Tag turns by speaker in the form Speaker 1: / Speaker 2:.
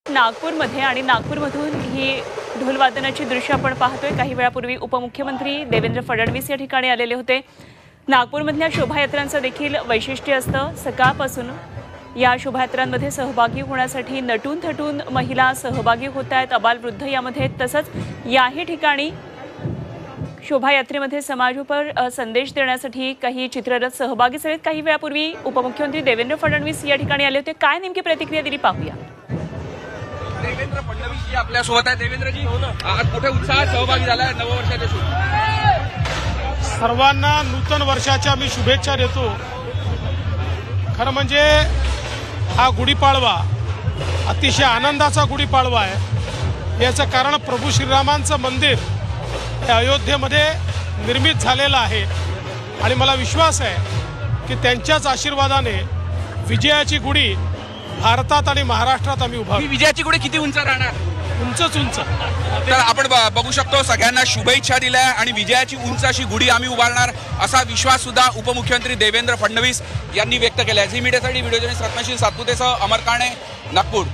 Speaker 1: नागपूरमध्ये आणि नागपूरमधून ही ढोलवादनाची दृश्य आपण पाहतोय। काही वेळापूर्वी उपमुख्यमंत्री देवेंद्र फडणवीस या ठिकाणी आलेले होते। नागपूरमधल्या शोभायात्रांचं देखील वैशिष्ट्य असतं। सकाळपासून या शोभायात्रांमध्ये सहभागी होण्यासाठी नटून थटून महिला सहभागी होत आहेत, अबालवृद्ध यामध्ये। तसंच याही ठिकाणी शोभायात्रेमध्ये समाजोपर संदेश देण्यासाठी काही चित्ररथ सहभागी झालेत। काही वेळापूर्वी उपमुख्यमंत्री देवेंद्र फडणवीस या ठिकाणी आले होते। काय नेमकी प्रतिक्रिया दिली पाहूया।
Speaker 2: देवेंद्र फडणवीस जी आपल्या सोबत आहे। देवेंद्रजी, आज मोठ्या उत्साहात सहभागी झालाय नववर्षाच्या
Speaker 3: सर्वांना नूतन वर्षाच्या मी शुभेच्छा देतो। खरं म्हणजे हा गुढीपाडवा अतिशय आनंदाचा गुढीपाडवा आहे। याचं कारण प्रभू श्रीरामांचं मंदिर हे अयोध्येमध्ये निर्मित झालेलं आहे आणि मला विश्वास आहे की त्यांच्याच आशीर्वादाने विजयाची गुढी भारतात आणि महाराष्ट्रात आम्ही उभारू।
Speaker 2: विजयाची गुढी किती उंच राहणार?
Speaker 3: उंचच उंच।
Speaker 2: तर आपण बघू शकतो सगळ्यांना शुभेच्छा दिल्या आणि विजयाची उंच अशी गुढी आम्ही उभारणार असा विश्वास सुद्धा उपमुख्यमंत्री देवेंद्र फडणवीस यांनी व्यक्त केला आहे। झी मीडियासाठी व्हिडिओ जर्नलिस्ट रत्नशील सातपुतेसह अमर काणे, नागपूर।